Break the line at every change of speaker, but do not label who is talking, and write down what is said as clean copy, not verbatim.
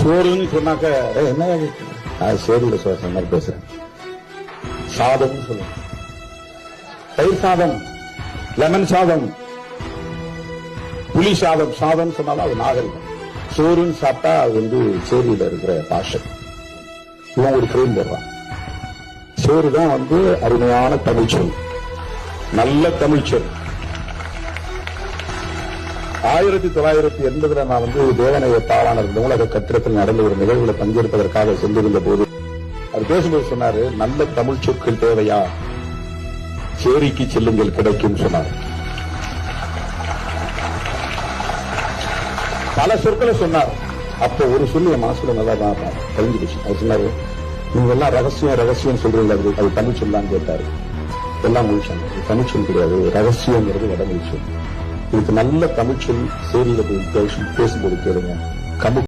சோறுன்னு சொன்னாக்க என்ன சேரியில சொன்ன மாதிரி பேசுறேன். சாதம்னு சொல்லுங்க, தயிர் சாதம், லெமன் சாதம், புளி சாதம். சாதம் சொன்னாலும் அது நாகரிகம். சோறுன்னு சாப்பிட்டா அது வந்து சேரியில இருக்கிற பாஷை. இவன் ஒரு ஃப்ரேம் போடுறான். சோறு தான் வந்து அருமையான தமிழ்ச்சொல், நல்ல தமிழ்ச்சொல். 1980 நான் வந்து தேவனைய பாவாணர் நூலக கட்டிடத்தில் நடந்த ஒரு நிகழ்வுல பங்கேற்பதற்காக சென்றிருந்த போது அவர் பேசும்போது சொன்னாரு, நல்ல தமிழ் சொற்கள் தேவையா, சேரிக்கு செல்லுங்கள் கிடைக்கும் சொன்னார். பல சொற்களை சொன்னார். அப்ப ஒரு சொல்லி என் மனசுல நல்லா தான் தெரிஞ்சு போச்சு. அவர் சொன்னாரு, நீங்க எல்லாம் ரகசியம் ரகசியம் சொல்றீங்க, அது தமிழ் சொல்லான்னு கேட்டாரு. எல்லாம் முடிச்சாங்க. தமிழ் சொல் கிடையாது, ரகசியங்கிறது வடமொழி சொல். இதுக்கு நல்ல தமிழ் சொல் சேரியில போய் பேசும்போது கேளுங்க.